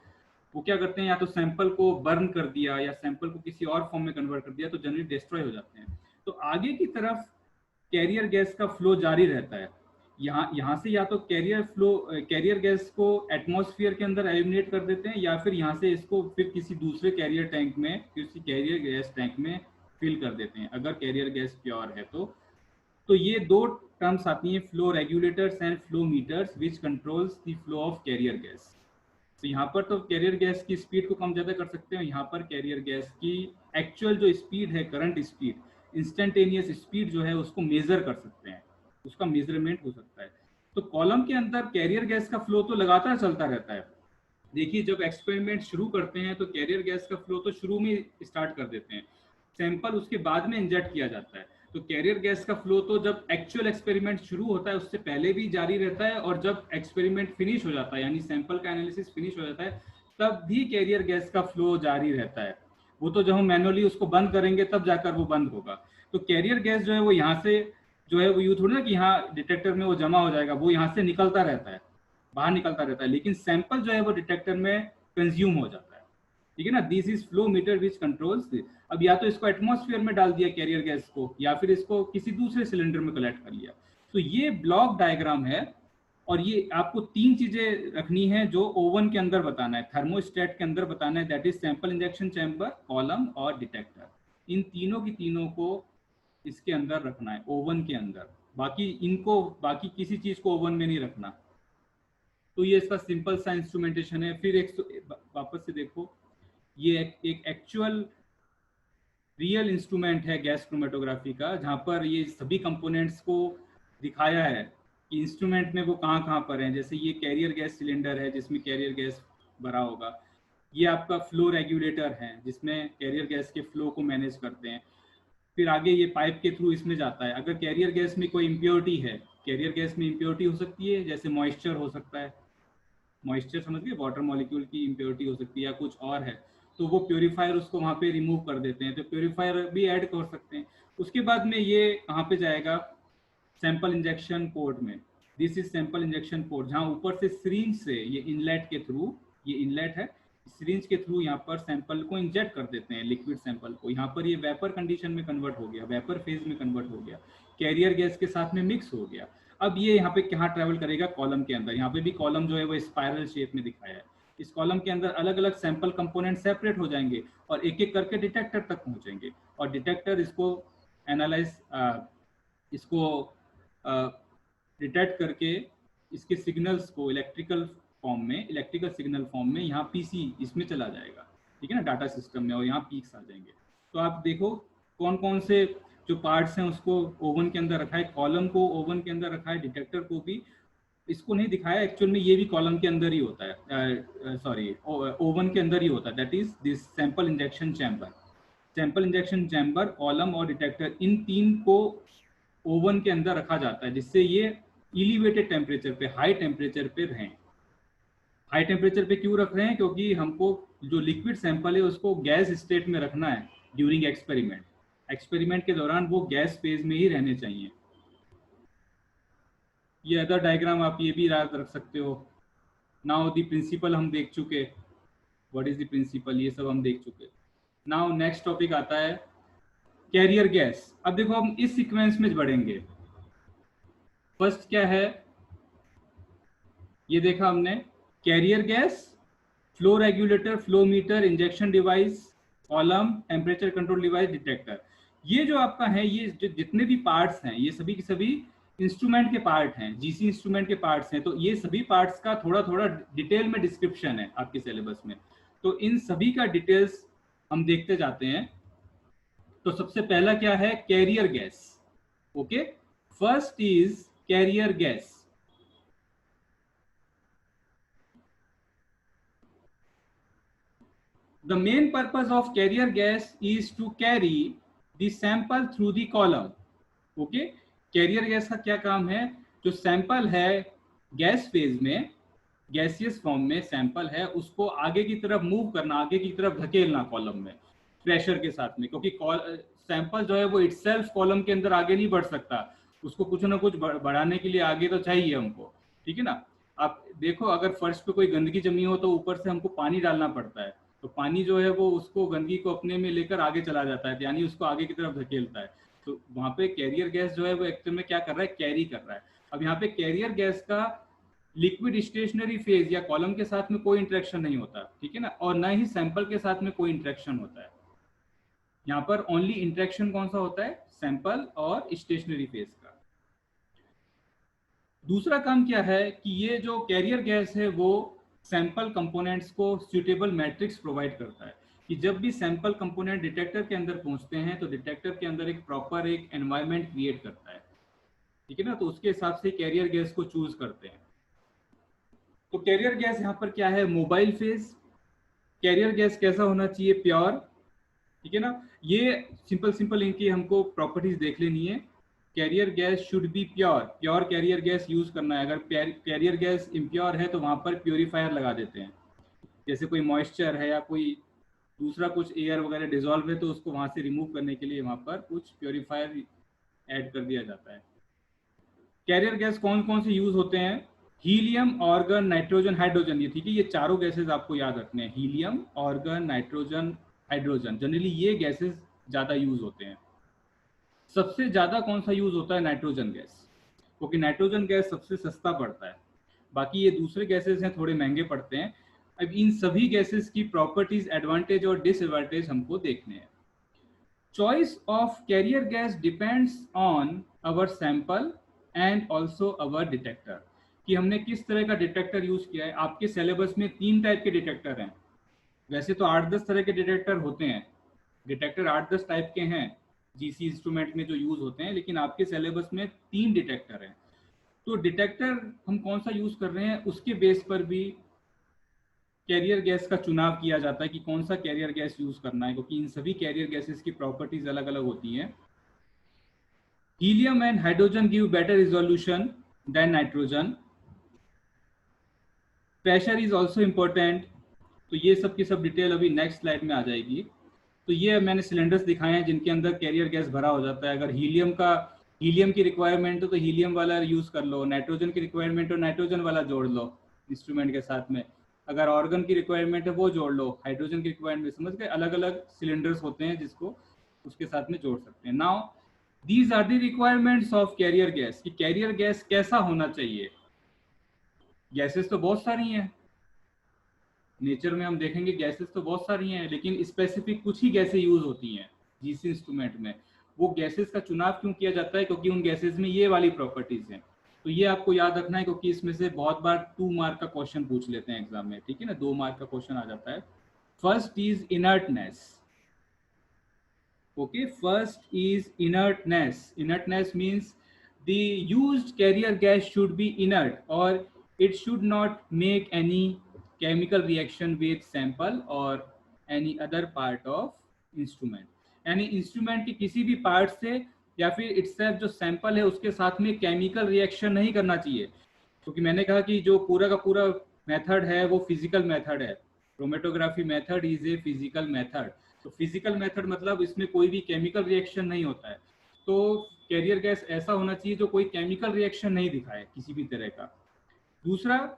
वो क्या करते हैं, या तो सैंपल को बर्न कर दिया या सैंपल को किसी और फॉर्म में कन्वर्ट कर दिया, तो जनरली डिस्ट्रॉय हो जाते हैं। तो आगे की तरफ कैरियर गैस का फ्लो जारी रहता है। यहाँ से या तो कैरियर गैस को एटमॉस्फेयर के अंदर एलिमिनेट कर देते हैं, या फिर यहाँ से इसको फिर किसी दूसरे कैरियर टैंक में, किसी कैरियर गैस टैंक में फिल कर देते हैं, अगर कैरियर गैस प्योर है तो ये दो टर्म्स आती हैं, flow regulators and flow meters which controls the flow of carrier gas. तो यहाँ पर तो कैरियर गैस की स्पीड को कम ज़्यादा कर सकते हैं, यहाँ पर कैरियर गैस की एक्चुअल जो स्पीड है, करंट स्पीड, इंस्टेंटेनियस स्पीड जो है उसको मेजर कर सकते हैं, उसका मेजरमेंट हो सकता है। तो कॉलम के अंदर कैरियर गैस का फ्लो तो लगातार चलता रहता है। देखिए जब एक्सपेरिमेंट शुरू करते हैं तो कैरियर गैस का फ्लो तो शुरू में स्टार्ट कर देते हैं, सैंपल उसके बाद में इंजेक्ट किया जाता है। तो कैरियर गैस का फ्लो तो जब एक्चुअल एक्सपेरिमेंट शुरू होता है उससे पहले भी जारी रहता है, और जब एक्सपेरिमेंट फिनिश हो जाता है यानी सैंपल का एनालिसिस फिनिश हो जाता है तब भी कैरियर गैस का फ्लो जारी रहता है। वो तो जब हम मैनुअली उसको बंद करेंगे तब जाकर वो बंद होगा। तो कैरियर गैस जो है वो यहाँ से जो है वो यूँ थोड़ी ना कि यहाँ डिटेक्टर में वो जमा हो जाएगा, वो यहाँ से निकलता रहता है, बाहर निकलता रहता है, लेकिन सैंपल जो है वो डिटेक्टर में कंज्यूम हो जाता है, ठीक है ना। This is flow meter which controls. अब या तो इसको एटमॉस्फेयर में डाल दिया कैरियर गैस को, या फिर इसको किसी दूसरे सिलेंडर में कलेक्ट कर लिया। तो ये ब्लॉक डायग्राम है, और ये आपको 3 चीजें रखनी है जो ओवन के अंदर बताना है, थर्मोस्टेट के अंदर बताना है, that is sample injection chamber, column और डिटेक्टर। इन तीनों की तीनों को इसके अंदर रखना है, ओवन के अंदर। बाकी किसी चीज को ओवन में नहीं रखना। तो ये इसका सिंपल सा इंस्ट्रूमेंटेशन है। फिर वापस से देखो, ये एक एक्चुअल रियल इंस्ट्रूमेंट है गैस क्रोमेटोग्राफी का, जहाँ पर ये सभी कंपोनेंट्स को दिखाया है कि इंस्ट्रूमेंट में वो कहाँ कहाँ पर हैं। जैसे ये कैरियर गैस सिलेंडर है जिसमें कैरियर गैस भरा होगा, ये आपका फ्लो रेगुलेटर है जिसमें कैरियर गैस के फ्लो को मैनेज करते हैं। फिर आगे ये पाइप के थ्रू इसमें जाता है। अगर कैरियर गैस में कोई इम्प्योरिटी है, कैरियर गैस में इम्प्योरिटी हो सकती है, जैसे मॉइस्चर हो सकता है, मॉइस्चर समझ गए, वाटर मॉलिक्यूल की इम्प्योरिटी हो सकती है या कुछ और है, तो वो प्योरीफायर उसको वहाँ पे रिमूव कर देते हैं, तो प्योरीफायर भी ऐड कर सकते हैं। उसके बाद में ये कहाँ पे जाएगा, सैंपल इंजेक्शन पोर्ट में। This is sample injection port, जहाँ ऊपर से सिरिंज से ये इनलेट के थ्रू, ये इनलेट है, सिरिंज के थ्रू यहाँ पर सैंपल को इंजेक्ट कर देते हैं, लिक्विड सैंपल को। यहाँ पर ये वेपर कंडीशन में कन्वर्ट हो गया, वेपर फेज में कन्वर्ट हो गया, कैरियर गैस के साथ में मिक्स हो गया। अब ये यहाँ पे कहाँ ट्रेवल करेगा, कॉलम के अंदर। यहाँ पे भी कॉलम जो है वो स्पाइरल शेप में दिखाया है। इस कॉलम के अंदर अलग अलग सैंपल कंपोनेंट सेपरेट हो जाएंगे और एक एक करके डिटेक्टर तक पहुंचेंगे, और डिटेक्टर इसको एनालाइज, इसको डिटेक्ट करके इसके सिग्नल्स को इलेक्ट्रिकल सिग्नल फॉर्म में यहाँ पीसी इसमें चला जाएगा, ठीक है ना, डाटा सिस्टम में, और यहाँ पीक्स आ जाएंगे। तो आप देखो कौन कौन से जो पार्ट्स हैं उसको ओवन के अंदर रखा है, कॉलम को ओवन के अंदर रखा है, डिटेक्टर को भी। इसको नहीं दिखाया एक्चुअल में, ये भी कॉलम के अंदर ही होता है, सॉरी ओवन के अंदर ही होता है, that is this sample injection chamber. Sample injection chamber, column और डिटेक्टर, इन 3 को ओवन के अंदर रखा जाता है जिससे ये एलिवेटेड टेम्परेचर पे, हाई टेम्परेचर पे रहें। हाई टेम्परेचर पे क्यों रख रहे हैं, क्योंकि हमको जो लिक्विड सैंपल है उसको गैस स्टेट में रखना है ड्यूरिंग एक्सपेरिमेंट। एक्सपेरिमेंट के दौरान वो गैस फेज में ही रहने चाहिए। ये अदर डायग्राम आप ये भी याद रख सकते हो। नाउ द प्रिंसिपल हम देख चुके, व्हाट इज द प्रिंसिपल, ये सब हम देख चुके। नाउ नेक्स्ट टॉपिक आता है कैरियर गैस। अब देखो हम इस सीक्वेंस में बढ़ेंगे। फर्स्ट क्या है, ये देखा हमने, carrier gas, flow regulator, flow meter, injection device, column, temperature control device, detector. ये जो आपका है, ये जो जितने भी पार्ट्स हैं ये सभी के सभी इंस्ट्रूमेंट के पार्ट हैं, जीसी इंस्ट्रूमेंट के पार्ट्स हैं। तो ये सभी पार्ट्स का थोड़ा थोड़ा डिटेल में डिस्क्रिप्शन है आपके सिलेबस में, तो इन सभी का डिटेल्स हम देखते जाते हैं। तो सबसे पहला क्या है, carrier gas. Okay, first is carrier gas. The main purpose of carrier gas is to carry the sample through the column. Okay, carrier gas का क्या काम है, जो सैंपल है गैस फेज में, गैसियस फॉर्म में सैंपल है, उसको आगे की तरफ मूव करना, आगे की तरफ धकेलना कॉलम में प्रेशर के साथ में, क्योंकि सैंपल जो है वो इटसेल्फ कॉलम के अंदर आगे नहीं बढ़ सकता, उसको कुछ ना कुछ बढ़ाने के लिए आगे तो चाहिए हमको, ठीक है ना। आप देखो अगर फर्श पे कोई गंदगी जमी हो तो ऊपर से हमको पानी डालना पड़ता है, तो पानी जो है वो उसको गंदगी को अपने में लेकर आगे चला जाता है, यानी उसको आगे की तरफ धकेलता है। तो वहां पे कैरियर गैस जो है वो एक्चुअल में क्या कर रहा है, कैरी कर रहा है। अब यहाँ पे कैरियर गैस का लिक्विड स्टेशनरी फेज या कॉलम के साथ में कोई इंटरेक्शन नहीं होता, ठीक है ना, और ना ही सैंपल के साथ में कोई इंटरेक्शन होता है। यहाँ पर ओनली इंटरेक्शन कौन सा होता है, सैंपल और स्टेशनरी फेज का। दूसरा काम क्या है कि ये जो कैरियर गैस है वो सैंपल कंपोनेंट्स को सुटेबल मैट्रिक्स प्रोवाइड करता है, कि जब भी सैंपल कंपोनेंट डिटेक्टर के अंदर पहुंचते हैं तो डिटेक्टर के अंदर एक प्रॉपर एक एनवायरनमेंट क्रिएट करता है, ठीक है ना, तो उसके हिसाब से कैरियर गैस को चूज करते हैं। तो कैरियर गैस यहाँ पर क्या है, मोबाइल फेज। कैरियर गैस कैसा होना चाहिए, प्योर, ठीक है ना। ये सिंपल इनकी हमको प्रॉपर्टीज देख लेनी है। Carrier gas should be pure, pure carrier gas use करना है। अगर कैरियर गैस इम्प्योर है तो वहां पर प्योरीफायर लगा देते हैं, जैसे कोई मॉइस्चर है या कोई दूसरा कुछ एयर वगैरह डिजोल्व है तो उसको वहां से रिमूव करने के लिए वहां पर कुछ प्योरीफायर ऐड कर दिया जाता है। कैरियर गैस कौन कौन से यूज होते हैं, हीलियम, ऑर्गन, नाइट्रोजन, हाइड्रोजन, ये ठीक है, ये चारों गैसेस आपको याद रखने हैं, helium, organ, nitrogen, hydrogen. Generally ये गैसेस ज्यादा यूज होते हैं। सबसे ज्यादा कौन सा यूज होता है, नाइट्रोजन गैस, क्योंकि नाइट्रोजन गैस सबसे सस्ता पड़ता है, बाकी ये दूसरे गैसेस हैं थोड़े महंगे पड़ते हैं। अब इन सभी गैसेस की प्रॉपर्टीज, एडवांटेज और डिसएडवांटेज हमको देखने हैं। Choice of carrier gas depends on our sample and also our detector, कि हमने किस तरह का डिटेक्टर यूज किया है। आपके सिलेबस में 3 टाइप के डिटेक्टर हैं, वैसे तो 8-10 तरह के डिटेक्टर होते हैं, डिटेक्टर 8-10 टाइप के हैं जीसी इंस्ट्रूमेंट में जो यूज होते हैं, लेकिन आपके सिलेबस में 3 डिटेक्टर हैं। तो डिटेक्टर हम कौन सा यूज कर रहे हैं उसके बेस पर भी कैरियर गैस का चुनाव किया जाता है कि कौन सा कैरियर गैस यूज करना है, क्योंकि इन सभी कैरियर गैसेस की प्रॉपर्टीज अलग अलग होती हैं। Helium and hydrogen give better resolution than nitrogen. Pressure is also important. तो ये सब की सब डिटेल अभी नेक्स्ट स्लाइड में आ जाएगी। तो ये मैंने सिलेंडर्स दिखाए हैं जिनके अंदर कैरियर गैस भरा हो जाता है। अगर हीलियम की रिक्वायरमेंट हो तो हीलियम वाला यूज कर लो, नाइट्रोजन की रिक्वायरमेंट हो नाइट्रोजन वाला जोड़ लो इंस्ट्रूमेंट के साथ में, अगर ऑर्गन की रिक्वायरमेंट है वो जोड़ लो, हाइड्रोजन की रिक्वायरमेंट, समझ गए, अलग अलग सिलेंडर्स होते हैं जिसको उसके साथ में जोड़ सकते हैं। Now these are the requirements of carrier gas, कि कैरियर गैस कैसा होना चाहिए। गैसेस तो बहुत सारी हैं नेचर में, हम देखेंगे गैसेस तो बहुत सारी हैं, लेकिन स्पेसिफिक कुछ ही गैसें यूज होती हैं जीसी इंस्ट्रूमेंट में। वो गैसेस का चुनाव क्यों किया जाता है, क्योंकि उन गैसेस में ये वाली प्रॉपर्टीज हैं। तो ये आपको याद रखना है, क्योंकि इसमें से बहुत बार 2 मार्क का क्वेश्चन पूछ लेते हैं एग्जाम में, ठीक है ना, 2 मार्क का क्वेश्चन आ जाता है। First is inertness. Okay, first is inertness. Inertness means the used carrier gas should be inert और it should not make any chemical reaction with sample or any other part of instrument। यानी instrument की किसी भी part से या फिर itself जो sample है उसके साथ में केमिकल रिएक्शन नहीं करना चाहिए, क्योंकि मैंने कहा कि जो पूरा का पूरा मेथड है वो फिजिकल मेथड है। Chromatography method is a physical method. तो फिजिकल मेथड मतलब इसमें कोई भी केमिकल रिएक्शन नहीं होता है। तो कैरियर गैस ऐसा होना चाहिए जो कोई केमिकल रिएक्शन नहीं दिखाए किसी भी तरह का। दूसरा,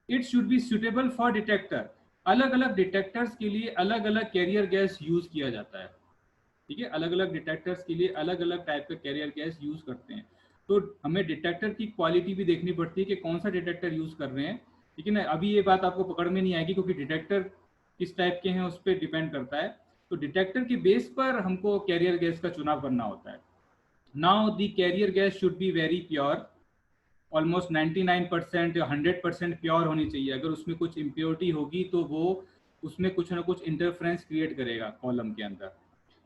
it should be suitable for detector. अलग अलग डिटेक्टर्स के लिए अलग अलग कैरियर गैस यूज किया जाता है, ठीक है। अलग अलग डिटेक्टर्स के लिए अलग अलग टाइप का कैरियर गैस यूज करते हैं। तो हमें डिटेक्टर की क्वालिटी भी देखनी पड़ती है कि कौन सा डिटेक्टर यूज कर रहे हैं, ठीक है ना। अभी ये बात आपको पकड़ में नहीं आएगी क्योंकि डिटेक्टर किस टाइप के हैं उस पर डिपेंड करता है। तो डिटेक्टर के बेस पर हमको कैरियर गैस का चुनाव करना होता है। Now the carrier gas should be very pure, almost 99% या 100% प्योर होनी चाहिए। अगर उसमें कुछ इम्प्योरिटी होगी तो वो उसमें कुछ ना कुछ इंटरफ्रेंस क्रिएट करेगा कॉलम के अंदर।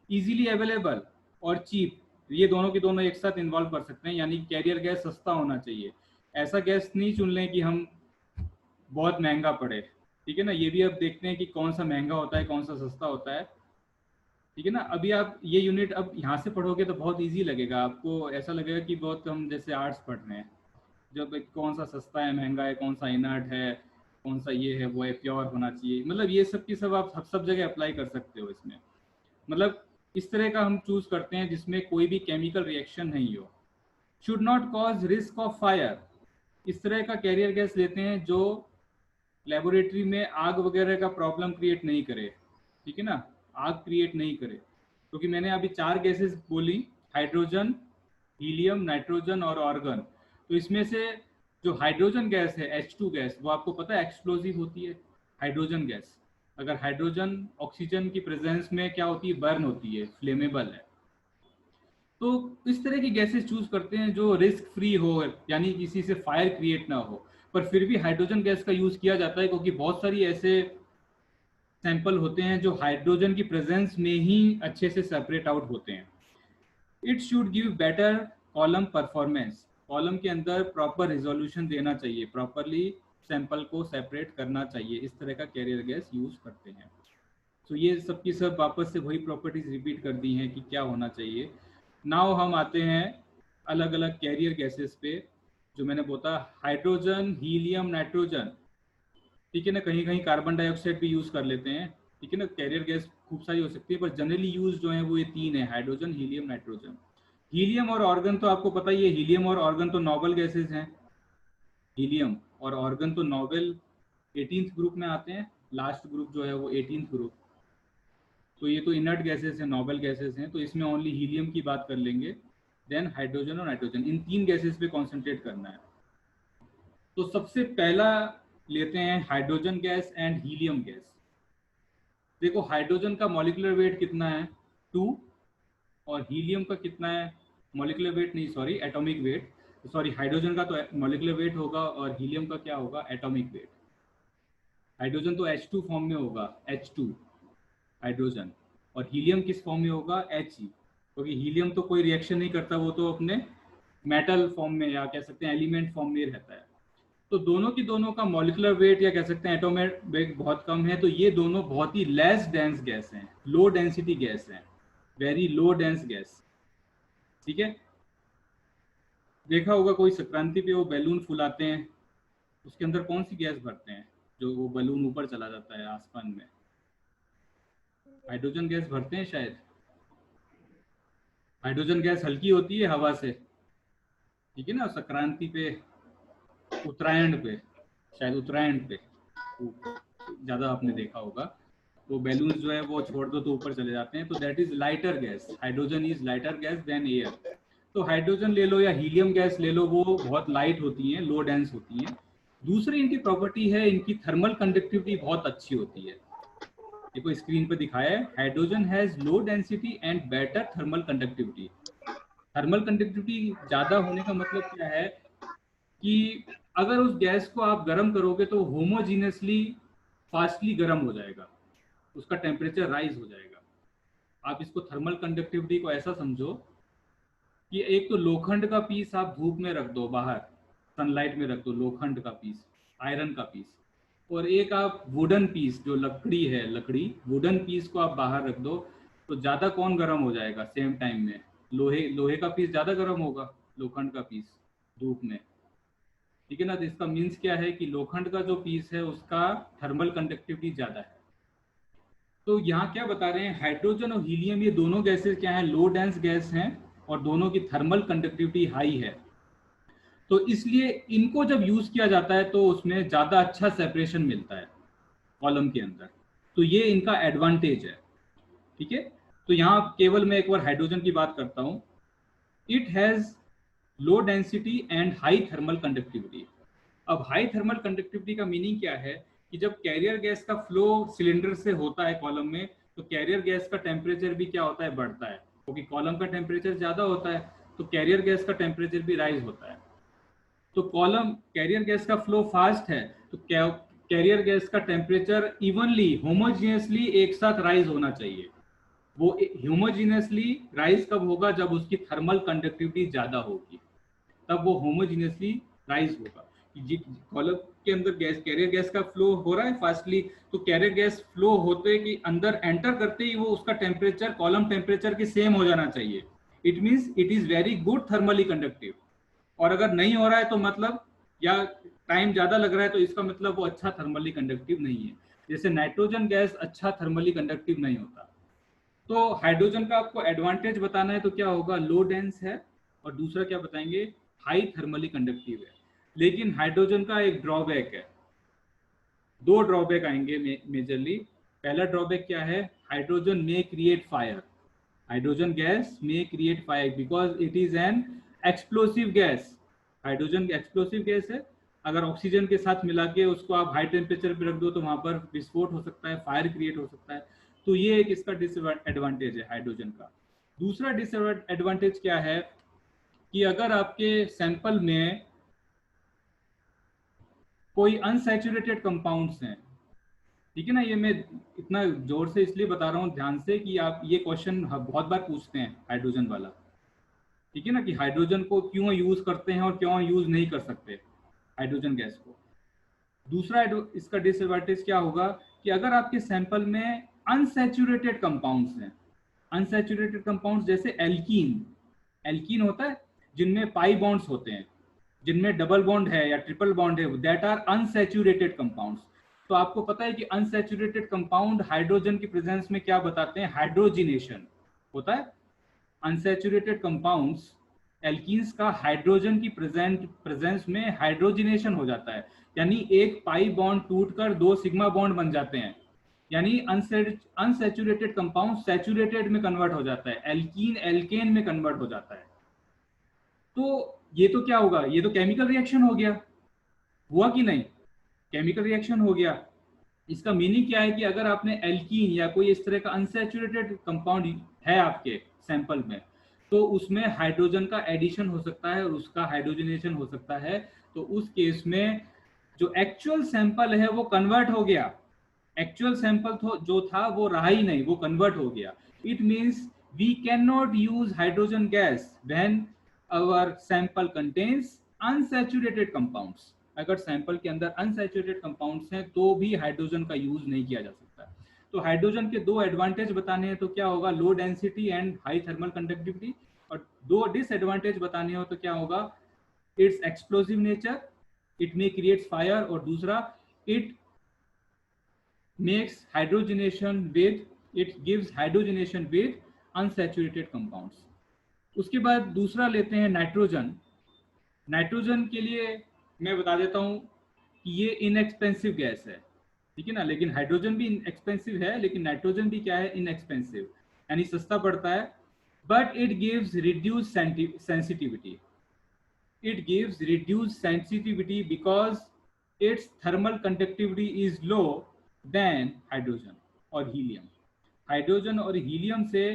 इजीली अवेलेबल और चीप, ये दोनों के दोनों एक साथ इन्वॉल्व कर सकते हैं, यानी कैरियर गैस सस्ता होना चाहिए। ऐसा गैस नहीं चुन लें कि हम बहुत महंगा पड़े, ठीक है ना। ये भी अब देखते हैं कि कौन सा महंगा होता है, कौन सा सस्ता होता है, ठीक है ना। अभी आप ये यूनिट अब यहाँ से पढ़ोगे तो बहुत इजी लगेगा आपको, ऐसा लगेगा कि बहुत हम जैसे आर्ट्स पढ़ रहे हैं। जब कौन सा सस्ता है, महंगा है, कौन सा इनर्ट है, कौन सा ये है वो है, प्योर होना चाहिए, मतलब ये सब की सब आप सब जगह अप्लाई कर सकते हो इसमें। मतलब इस तरह का हम चूज करते हैं जिसमें कोई भी केमिकल रिएक्शन नहीं हो। Should not cause risk of fire, इस तरह का कैरियर गैस लेते हैं जो लेबोरेटरी में आग वगैरह का प्रॉब्लम क्रिएट नहीं करे, ठीक है ना, आग क्रिएट नहीं करे। क्योंकि मैंने अभी 4 गैसेस बोली, हाइड्रोजन, हीलियम, नाइट्रोजन और ऑर्गन। तो इसमें से जो हाइड्रोजन गैस है H2 गैस, वो आपको पता है एक्सप्लोजिव होती है। हाइड्रोजन गैस अगर हाइड्रोजन ऑक्सीजन की प्रेजेंस में क्या होती है, बर्न होती है, फ्लेमेबल है। तो इस तरह की गैसेस चूज करते हैं जो रिस्क फ्री हो, यानी किसी से फायर क्रिएट ना हो। पर फिर भी हाइड्रोजन गैस का यूज किया जाता है क्योंकि बहुत सारी ऐसे सैंपल होते हैं जो हाइड्रोजन की प्रेजेंस में ही अच्छे से सेपरेट आउट होते हैं। It should give better column performance, column के अंदर प्रॉपर रिजोल्यूशन देना चाहिए, प्रॉपरली सैंपल को सेपरेट करना चाहिए। इस तरह का कैरियर गैस यूज करते हैं। तो ये सब की सब वापस से वही प्रॉपर्टीज रिपीट कर दी हैं कि क्या होना चाहिए। नाउ हम आते हैं अलग अलग कैरियर गैसेस पे, जो मैंने बोला हाइड्रोजन, हीलियम, नाइट्रोजन, ठीक है ना। कहीं कहीं कार्बन डाइऑक्साइड भी यूज कर लेते हैं, ठीक है ना। कैरियर गैस खूब सारी हो सकती है पर जनरली यूज जो है वो ये 3 है, हाइड्रोजन, हीलियम, नाइट्रोजन। हीलियम और ऑर्गन तो आपको पता ही है, हीलियम और ऑर्गन तो नोबल गैसेस हैं। हीलियम और ऑर्गन तो नोबल 18th ग्रुप में आते हैं, लास्ट ग्रुप जो है वो 18th ग्रुप। तो ये तो इनर्ट गैसेस हैं, नोबल गैसेस हैं, तो इसमें ओनली हीलियम की बात कर लेंगे। देन हाइड्रोजन और नाइट्रोजन, इन 3 गैसेस पे कॉन्सेंट्रेट करना है। तो सबसे पहला लेते हैं hydrogen gas and helium gas. देखो हाइड्रोजन का मॉलिक्यूलर वेट कितना है, 2, और हीलियम का कितना है, मॉलिक्यूलर वेट नहीं sorry atomic weight, sorry hydrogen का तो मॉलिक्यूलर वेट होगा और हीलियम का क्या होगा, एटॉमिक वेट। हाइड्रोजन तो H2 फॉर्म में होगा, H2 हाइड्रोजन, और हीलियम किस फॉर्म में होगा, He, क्योंकि हीलियम तो कोई रिएक्शन नहीं करता, वो तो अपने मेटल फॉर्म में या कह सकते हैं एलिमेंट फॉर्म में रहता है। तो दोनों की दोनों का मॉलिक्यूलर वेट या कह सकते हैं एटॉमिक वेट बहुत कम है, तो ये दोनों बहुत ही लेस डेंस गैस हैं, लो डेंसिटी गैस हैं, वेरी लो डेंस गैस, ठीक है। देखा होगा कोई संक्रांति पे वो बैलून फुलाते हैं, उसके अंदर कौन सी गैस भरते हैं जो वो बैलून ऊपर चला जाता है आसमान में, हाइड्रोजन गैस भरते हैं शायद। हाइड्रोजन गैस हल्की होती है हवा से, ठीक है ना। संक्रांति पे, उत्तरायण पे, शायद उत्तरायण पे ज्यादा आपने देखा होगा, तो बैलून जो है वो छोड़ दो तो ऊपर चले जाते हैं, तो that is lighter gas, hydrogen is lighter gas than air. तो हाइड्रोजन ले लो या हीलियम गैस ले लो, वो बहुत लाइट होती हैं, लो डेंस होती हैं। दूसरी इनकी प्रॉपर्टी है, इनकी थर्मल कंडक्टिविटी बहुत अच्छी होती है। देखो स्क्रीन पे दिखाया है, hydrogen has low density and better thermal conductivity. Thermal conductivity ज्यादा होने का मतलब क्या है कि अगर उस गैस को आप गर्म करोगे तो होमोजीनियसली फास्टली गर्म हो जाएगा, उसका टेम्परेचर राइज हो जाएगा। आप इसको थर्मल कंडक्टिविटी को ऐसा समझो कि एक तो लोखंड का पीस आप धूप में रख दो, बाहर सनलाइट में रख दो, लोखंड का पीस, आयरन का पीस, और एक आप वुडन पीस जो लकड़ी है, लकड़ी वुडन पीस को आप बाहर रख दो, तो ज़्यादा कौन गर्म हो जाएगा सेम टाइम में, लोहे लोहे का पीस ज़्यादा गर्म होगा, लोखंड का पीस धूप में, ठीक है ना। तो इसका मीन्स क्या है कि लोखंड का जो पीस है उसका थर्मल कंडक्टिविटी ज़्यादा है, तो यहाँ क्या बता रहे हैं, हाइड्रोजन और हीलियम ये दोनों गैसेस क्या हैं, लो डेंस गैस हैं और दोनों की थर्मल कंडक्टिविटी हाई है। तो इसलिए इनको जब यूज किया जाता है तो उसमें ज्यादा अच्छा सेपरेशन मिलता है कॉलम के अंदर। तो ये इनका एडवांटेज है। ठीक है, तो यहाँ केवल मैं एक बार हाइड्रोजन की बात करता हूँ। It has low density and high thermal conductivity. अब हाई थर्मल कंडक्टिविटी का मीनिंग क्या है कि जब कैरियर गैस का फ्लो सिलेंडर से होता है कॉलम में, तो कैरियर गैस का टेम्परेचर भी क्या होता है, बढ़ता है, क्योंकि कॉलम का टेम्परेचर ज्यादा होता है तो कैरियर गैस का टेम्परेचर भी राइज होता है। तो कॉलम कैरियर गैस का फ्लो फास्ट है तो कैरियर गैस का टेम्परेचर इवनली होमोजीनियसली एक साथ राइज होना चाहिए। वो होमोजीनियसली राइज कब होगा, जब उसकी थर्मल कंडक्टिविटी ज्यादा होगी, तब वो होमोजीनियसली राइज होगा। कॉलम के अंदर गैस कैरियर गैस का फ्लो हो रहा है फास्टली, तो कैरियर गैस फ्लो होते कि अंदर एंटर करते ही वो उसका टेम्परेचर कॉलम टेम्परेचर के सेम हो जाना चाहिए। It means it is very good thermally conductive. और अगर नहीं हो रहा है तो मतलब, या टाइम ज्यादा लग रहा है तो इसका मतलब वो अच्छा थर्मली कंडक्टिव नहीं है। जैसे नाइट्रोजन गैस अच्छा थर्मली कंडक्टिव नहीं होता। तो हाइड्रोजन का आपको एडवांटेज बताना है तो क्या होगा, लो डेंस है, और दूसरा क्या बताएंगे, हाई थर्मली कंडक्टिव है। लेकिन हाइड्रोजन का एक ड्रॉबैक है, दो ड्रॉबैक आएंगे मेजरली। पहला ड्रॉबैक क्या है, hydrogen may create fire. Hydrogen gas may create fire because it is an explosive gas. Hydrogen explosive gas है, अगर ऑक्सीजन के साथ मिला के उसको आप हाई टेम्परेचर पे रख दो तो वहां पर विस्फोट हो सकता है, फायर क्रिएट हो सकता है। तो ये एक इसका डिसएडवांटेज है हाइड्रोजन का। दूसरा डिसएडवांटेज क्या है कि अगर आपके सैंपल में कोई अनसैचुरेटेड कंपाउंड्स हैं, ठीक है ना, ये मैं इतना जोर से इसलिए बता रहा हूँ ध्यान से कि आप ये क्वेश्चन बहुत बार पूछते हैं हाइड्रोजन वाला, ठीक है ना, कि हाइड्रोजन को क्यों यूज करते हैं और क्यों यूज नहीं कर सकते हाइड्रोजन गैस को। दूसरा इसका डिसएडवांटेज क्या होगा कि अगर आपके सैंपल में अनसैचुरेटेड कंपाउंड्स हैं, अनसैचुरेटेड कंपाउंड्स जैसे एल्कीन, एल्कीन होता है जिनमें पाई बॉन्ड्स होते हैं, जिनमें डबल बॉन्ड है या ट्रिपल बॉन्ड है, दैट आर अनसैचुरेटेड कंपाउंड्स। तो आपको पता है कि अनसैचुरेटेड कंपाउंड हाइड्रोजन की प्रेजेंस में क्या बताते हैं, हाइड्रोजिनेशन होता है। अनसैचुरेटेड कंपाउंड्स एल्कीन्स का हाइड्रोजन की प्रेजेंस में हाइड्रोजिनेशन हो जाता है, यानी एक पाई बॉन्ड टूटकर दो सिग्मा बॉन्ड बन जाते हैं, यानी अनसैचुरेटेड कंपाउंड सैचुरेटेड में कन्वर्ट हो जाता है, एल्कीन एल्केन में कन्वर्ट हो जाता है। तो ये तो क्या होगा, ये तो केमिकल रिएक्शन हो गया, हुआ कि नहीं, केमिकल रिएक्शन हो गया। इसका मीनिंग क्या है कि अगर आपने एल्कीन या कोई इस तरह का अनसैचुरेटेड कंपाउंड है आपके सैंपल में, तो उसमें हाइड्रोजन का एडिशन हो सकता है और उसका हाइड्रोजनेशन हो सकता है। तो उस केस में जो एक्चुअल सैंपल है वो कन्वर्ट हो गया, एक्चुअल सैंपल जो था वो रहा ही नहीं, वो कन्वर्ट हो गया। It means we can not use hydrogen gas when our sample contains unsaturated compounds. अगर सैंपल के अंदर अनसैचुरेटेड कंपाउंड्स हैं तो भी हाइड्रोजन का यूज नहीं किया जा सकता। तो हाइड्रोजन के दो एडवांटेज बताने हैं तो क्या होगा, low density and high thermal conductivity. और दो डिसएडवांटेज बताने हो तो क्या होगा, it's explosive nature, it may create fire, और दूसरा it makes hydrogenation with, it gives hydrogenation with unsaturated compounds. उसके बाद दूसरा लेते हैं नाइट्रोजन। नाइट्रोजन के लिए मैं बता देता हूं कि ये इनएक्सपेंसिव गैस है, ठीक है ना, लेकिन हाइड्रोजन भी एक्सपेंसिव है, लेकिन नाइट्रोजन भी क्या है, इनएक्सपेंसिव, यानी सस्ता पड़ता है। But it gives reduce sensitivity, it gives reduced sensitivity because its thermal conductivity is low than hydrogen और हीलियम। हाइड्रोजन और हीलियम से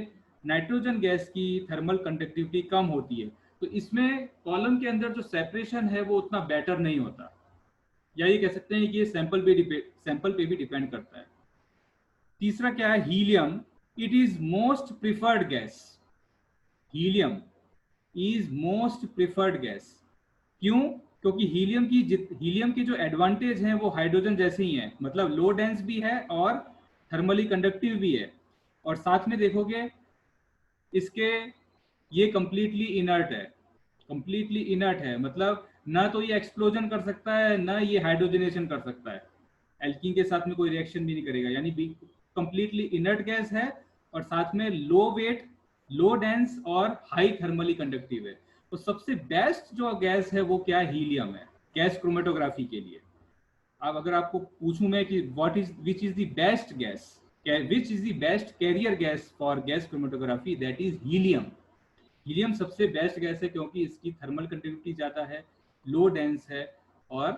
नाइट्रोजन गैस की थर्मल कंडक्टिविटी कम होती है, तो इसमें कॉलम के अंदर जो सेपरेशन है वो उतना बेटर नहीं होता, या ये कह सकते हैं कि ये सैंपल पे भी डिपेंड करता है। तीसरा क्या है, helium, it is most preferred gas. Helium is most preferred gas. क्यों, क्योंकि हीलियम की जो एडवांटेज हैं वो हाइड्रोजन जैसे ही हैं, मतलब लो डेंस भी है और थर्मली कंडक्टिव भी है, और साथ में देखोगे इसके ये कंप्लीटली इनर्ट है, कंप्लीटली इनर्ट है, मतलब ना तो ये एक्सप्लोजन कर सकता है ना ये हाइड्रोजनेशन कर सकता है, एल्कीन के साथ में कोई रिएक्शन भी नहीं करेगा, यानी कंप्लीटली इनर्ट गैस है और साथ में लो वेट, लो डेंस और हाई थर्मली कंडक्टिव है। तो सबसे बेस्ट जो गैस है वो क्या है, हीलियम है गैस क्रोमेटोग्राफी के लिए। अब अगर आपको पूछूं मैं कि which is the best gas, which is the best carrier gas for gas chromatography, that is helium. Helium सबसे बेस्ट गैस है क्योंकि इसकी थर्मल कंडक्टिविटी ज्यादा है, लो डेंस है और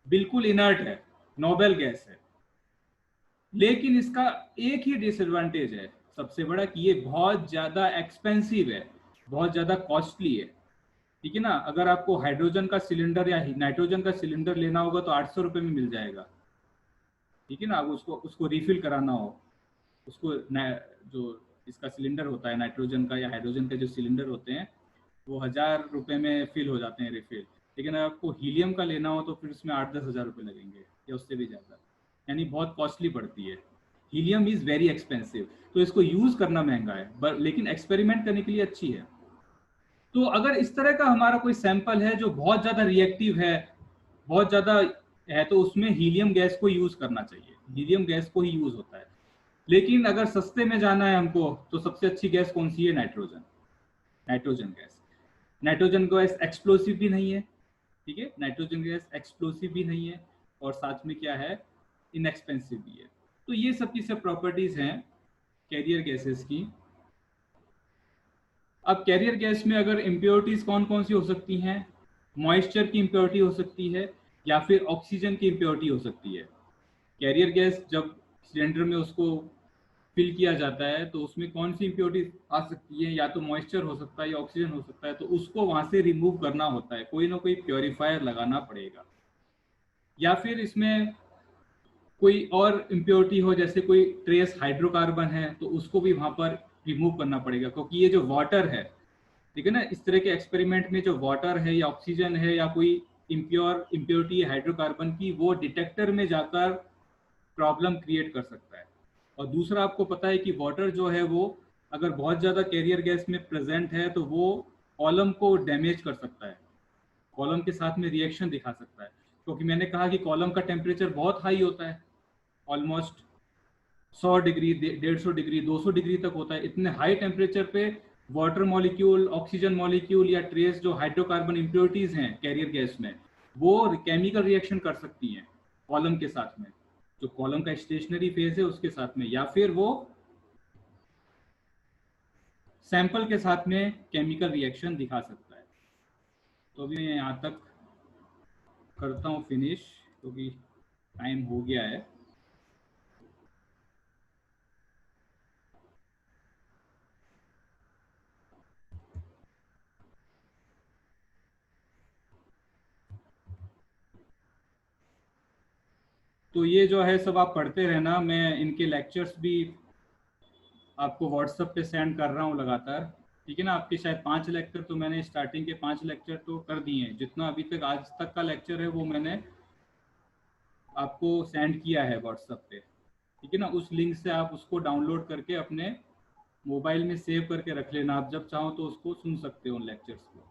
बिल्कुल इनर्ट है, नोबल गैस है। लेकिन इसका एक ही डिसएडवांटेज है सबसे बड़ा, कि ये बहुत ज्यादा एक्सपेंसिव है, बहुत ज्यादा कॉस्टली है। ठीक है ना, अगर आपको हाइड्रोजन का सिलेंडर या नाइट्रोजन का सिलेंडर लेना होगा तो 800 रुपये में मिल जाएगा। ठीक है ना, अब उसको उसको रिफिल कराना हो, उसको जो इसका सिलेंडर होता है नाइट्रोजन का या हाइड्रोजन का जो सिलेंडर होते हैं वो 1000 रुपये में फिल हो जाते हैं रिफिल। लेकिन अगर आपको हीलियम का लेना हो तो फिर उसमें 8-10 हज़ार रुपये लगेंगे या उससे भी ज़्यादा, यानी बहुत कॉस्टली पड़ती है। हीलियम इज़ वेरी एक्सपेंसिव, तो इसको यूज़ करना महंगा है, लेकिन एक्सपेरिमेंट करने के लिए अच्छी है। तो अगर इस तरह का हमारा कोई सैंपल है जो बहुत ज़्यादा रिएक्टिव है, बहुत ज़्यादा है, तो उसमें हीलियम गैस को यूज़ करना चाहिए, हीलियम गैस को ही यूज़ होता है। लेकिन अगर सस्ते में जाना है हमको तो सबसे अच्छी गैस कौन सी है, nitrogen, nitrogen gas. Nitrogen gas explosive भी नहीं है, ठीक है, नाइट्रोजन गैस एक्सप्लोसिव भी नहीं है और साथ में क्या है, इनएक्सपेंसिव भी है। तो ये सब की सब प्रॉपर्टीज हैं कैरियर गैसेस की। अब कैरियर गैस में अगर इम्प्योरिटीज कौन कौन सी हो सकती हैं, मॉइस्चर की इम्प्योरिटी हो सकती है या फिर ऑक्सीजन की इम्प्योरिटी हो सकती है। कैरियर गैस जब सिलेंडर में उसको फिल किया जाता है तो उसमें कौन सी इम्प्योरिटी आ सकती है, या तो मॉइस्चर हो सकता है या ऑक्सीजन हो सकता है, तो उसको वहां से रिमूव करना होता है, कोई ना कोई प्योरीफायर लगाना पड़ेगा। या फिर इसमें कोई और इम्प्योरिटी हो, जैसे कोई ट्रेस हाइड्रोकार्बन है तो उसको भी वहां पर रिमूव करना पड़ेगा, क्योंकि ये जो वाटर है, ठीक है ना, इस तरह के एक्सपेरिमेंट में जो वाटर है या ऑक्सीजन है या कोई इम्प्योरिटी है हाइड्रोकार्बन की, वो डिटेक्टर में जाकर प्रॉब्लम क्रिएट कर सकता है। और दूसरा आपको पता है कि वाटर जो है वो अगर बहुत ज़्यादा कैरियर गैस में प्रेजेंट है तो वो कॉलम को डैमेज कर सकता है, कॉलम के साथ में रिएक्शन दिखा सकता है, क्योंकि मैंने कहा कि कॉलम का टेम्परेचर बहुत हाई होता है, ऑलमोस्ट 100 डिग्री, 150 डिग्री, 200 डिग्री तक होता है। इतने हाई टेम्परेचर पे वाटर मॉलिक्यूल, ऑक्सीजन मॉलिक्यूल या ट्रेस जो हाइड्रोकार्बन इम्प्योरिटीज हैं कैरियर गैस में, वो केमिकल रिएक्शन कर सकती हैं कॉलम के साथ में, जो कॉलम का स्टेशनरी फेज है उसके साथ में, या फिर वो सैंपल के साथ में केमिकल रिएक्शन दिखा सकता है। तो अभी मैं यहाँ तक करता हूँ फिनिश, क्योंकि टाइम हो गया है। तो ये जो है सब आप पढ़ते रहना, मैं इनके लेक्चर्स भी आपको व्हाट्सएप पे सेंड कर रहा हूँ लगातार। ठीक है ना, आपके शायद 5 लेक्चर तो मैंने स्टार्टिंग के 5 लेक्चर तो कर दिए हैं, जितना अभी तक आज तक का लेक्चर है वो मैंने आपको सेंड किया है व्हाट्सएप पे। ठीक है ना, उस लिंक से आप उसको डाउनलोड करके अपने मोबाइल में सेव करके रख लेना, आप जब चाहो तो उसको सुन सकते हो उन लेक्चर्स को।